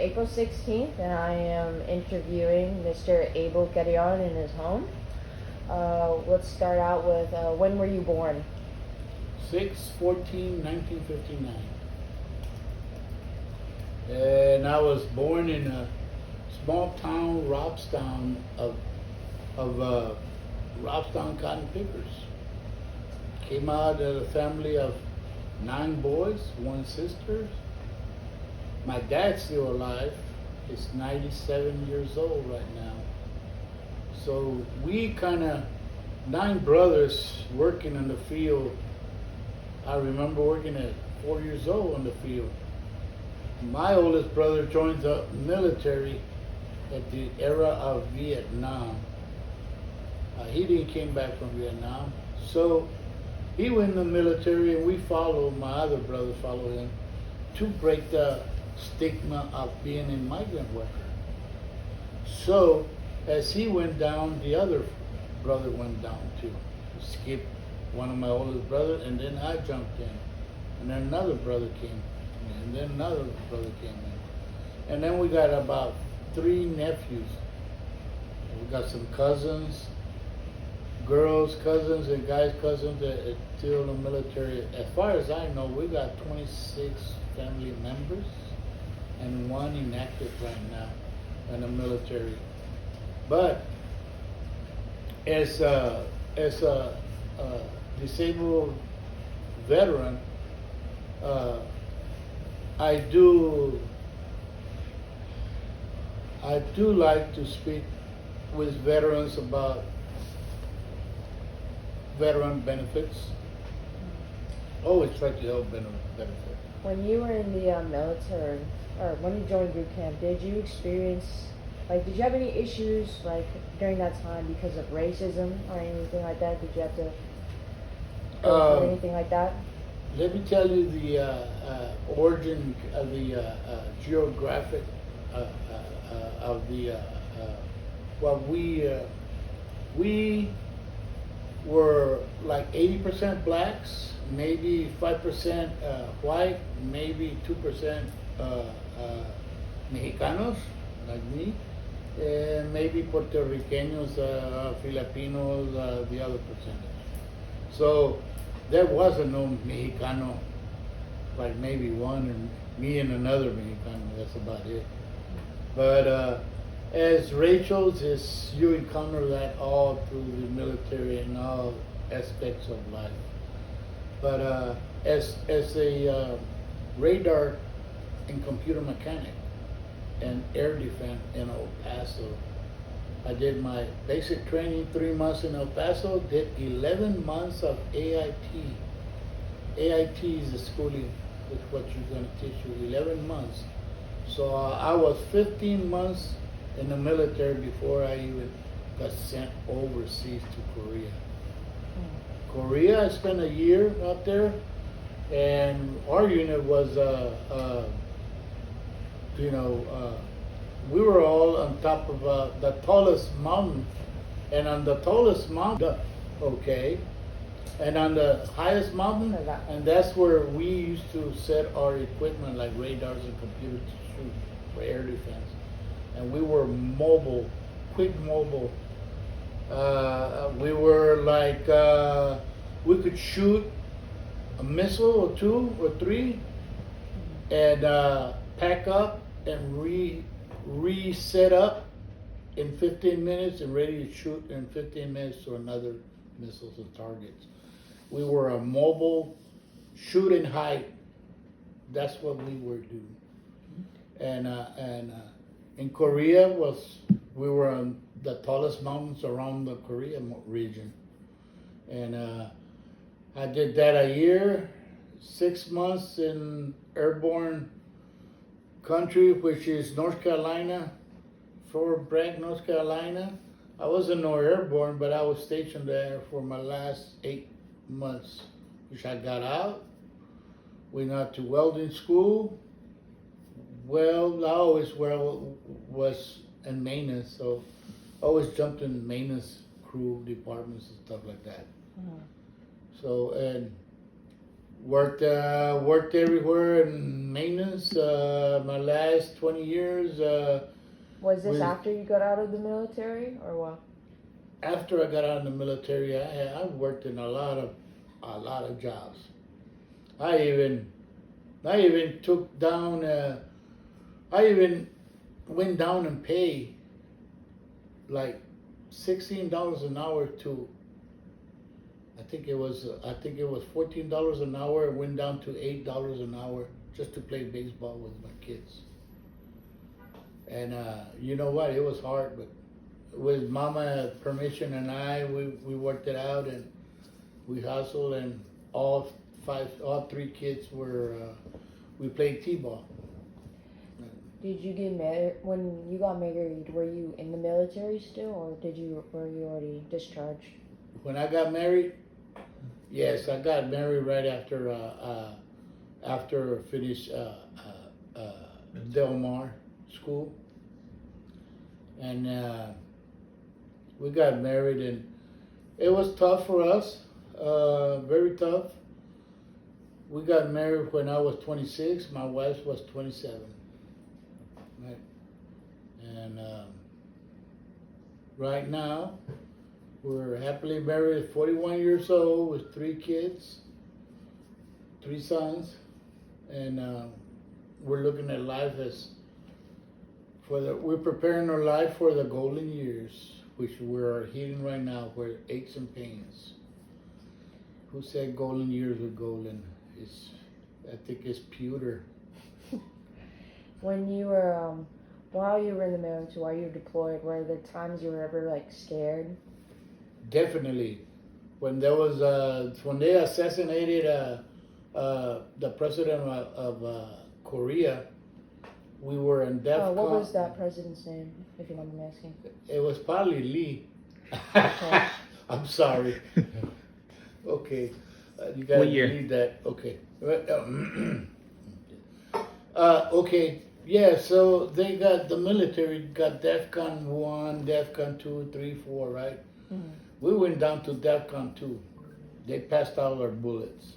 April 16th, and I am interviewing Mr. Abel Carrion in his home. Let's start out with when were you born? 6/14/1959. And I was born in a small town, Robstown, of Robstown cotton pickers. Came out of a family of 9 boys, 1 sister. My dad's still alive. He's 97 years old right now. So we kind of 9 brothers working in the field. I remember working at 4 years old in the field. My oldest brother joined the military at the era of Vietnam. He didn't came back from Vietnam. So he went in the military and we followed, my other brothers followed him to break the stigma of being a migrant worker. So as he went down, the other brother went down too. Skipped one of my oldest brothers, and then I jumped in. And then another brother came in, and then another brother came in. And then we got about 3 nephews. We got some cousins, girls' cousins and guys' cousins that are still in the military. As far as I know, we got 26 family members and 1 inactive right now in the military. But as a disabled veteran, I do like to speak with veterans about veteran benefits. Always try to help benefit. When you were in the military, or when you joined boot camp, did you experience, did you have any issues, during that time because of racism or anything like that? Did you have to go through anything like that? Let me tell you the origin of the geographic of the we were like 80% blacks, maybe 5% white, maybe 2% Mexicanos, like me, and maybe Puerto Ricanos, Filipinos, the other percentage. So there wasn't no Mexicano, like maybe one, and me and another Mexicano, that's about it. But as Rachel's, you encounter that all through the military and all aspects of life. But as a radar and computer mechanic and air defense in El Paso, I did my basic training 3 months in El Paso, did 11 months of AIT. AIT is a schooling, is what you're going to teach you, 11 months. So I was 15 months in the military before I even got sent overseas to Korea. Korea, I spent a year out there, and our unit was, we were all on top of the tallest mountain, and on the tallest mountain, and on the highest mountain, and that's where we used to set our equipment like radars and computers to shoot for air defense. And we were mobile, quick mobile. We were like, we could shoot a missile or 2 or 3 and pack up and reset up in 15 minutes and ready to shoot in 15 minutes to another missiles and targets. We were a mobile shooting height. That's what we were doing. And in Korea we were on the tallest mountains around the Korea region. And I did that a year, 6 months in airborne country, which is North Carolina, Fort Bragg, North Carolina. I wasn't no airborne, but I was stationed there for my last 8 months, which I got out, went out to welding school. Well, I always was in maintenance, so I always jumped in maintenance crew departments and stuff like that. So, and Worked everywhere in maintenance. My last 20 years. Was this with- after you got out of the military or what? After I got out of the military, I worked in a lot of jobs. I even took down. I even went down in pay, like $16 an hour to. I think it was $14 an hour. It went down to $8 an hour just to play baseball with my kids. And you know what? It was hard, but with Mama permission and we worked it out and we hustled, and all three kids were we played t-ball. Did you get married when you got married? Were you in the military still, or were you already discharged? When I got married, yes, I got married right after I finished Del Mar school, and we got married, and it was tough for us, very tough. We got married when I was 26. My wife was 27, right? And right now, we're happily married, 41 years old, with 3 kids, 3 sons, and we're looking at life as we're preparing our life for the golden years, which we're hitting right now, where aches and pains. Who said golden years were golden? I think it's pewter. When you were, while you were in the military, while you were deployed, were there times you were ever like scared? Definitely. When they assassinated the president of Korea, we were in DEFCON. What was that president's name, if you don't mind me asking? It was probably Lee. Okay. I'm sorry. Okay. You gotta What year? delete that. Okay. Okay. Yeah, so the military got DEFCON 1, DEFCON 2, 3, 4, right? Mm-hmm. We went down to DEFCON 2. They passed out our bullets.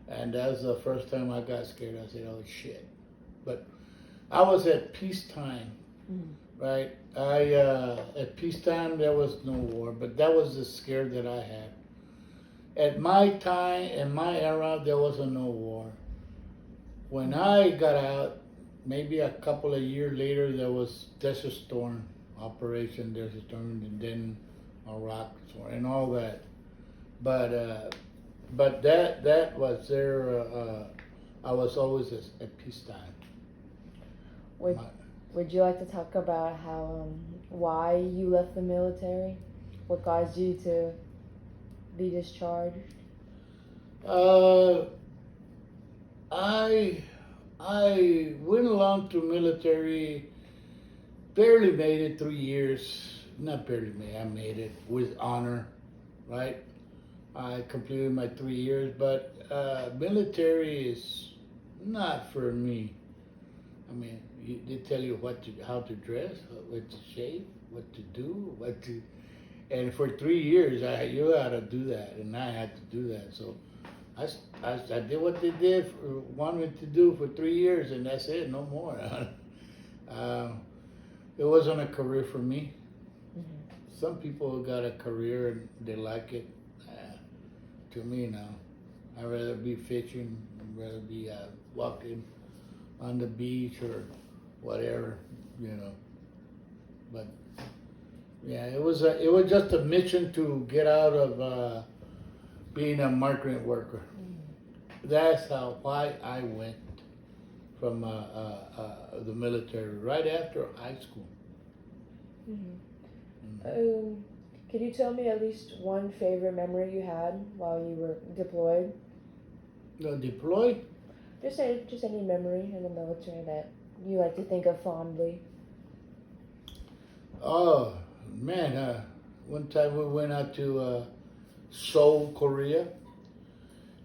And that's the first time I got scared. I said, oh shit. But I was at peacetime, right? At peacetime, there was no war, but that was the scare that I had. At my time, in my era, there was no war. When I got out, maybe a couple of years later, there was Desert Storm, Operation Desert Storm, and then Iraq Storm, and all that. But that was there. I was always at peacetime. Would you like to talk about how why you left the military? What caused you to be discharged? I went along to military, barely made it 3 years. Not barely made, I made it with honor, right? I completed my 3 years, but military is not for me. I mean, they tell you how to dress, what to shave, what to do, and for 3 years, you had to do that, and I had to do that. So I did what they wanted to do for 3 years, and that's it, no more. It wasn't a career for me. Mm-hmm. Some people got a career and they like it. To me, no. I'd rather be fishing, I'd rather be walking on the beach or whatever, you know. But yeah, it was just a mission to get out of being a migrant worker. Mm-hmm. That's why I went from the military right after high school. Mm-hmm. Mm-hmm. Could you tell me at least one favorite memory you had while you were deployed? Deployed? Just any memory in the military that you like to think of fondly. Oh man, one time we went out to Seoul, Korea,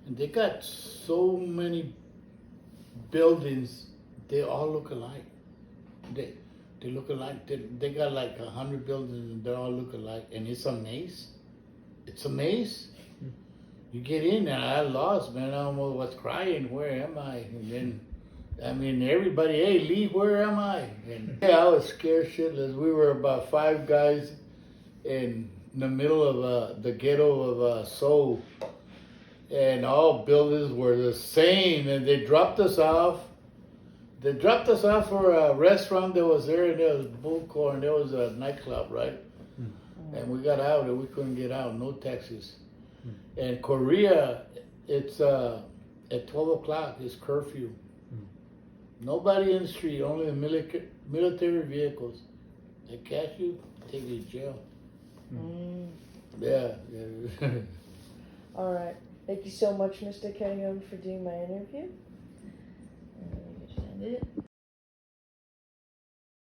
and they got so many buildings. They all look alike. They look alike. They got like 100 buildings and they all look alike. And it's a maze. It's a maze. you get in and I lost, man. I almost was crying. Where am I? And then, I mean, everybody, hey, Lee, where am I? And yeah, I was scared shitless. We were about 5 guys in the middle of the ghetto of Seoul, and all buildings were the same. And they dropped us off. They dropped us off for a restaurant that was there, and there was Bullcorn. There was a nightclub, right? And we got out, and we couldn't get out. No taxis. And Korea, it's at 12 o'clock. It's curfew. Nobody in the street. Only the military vehicles. They catch you, take you to jail. Yeah. All right. Thank you so much, Mr. Kenningham, for doing my interview. And let me just end it.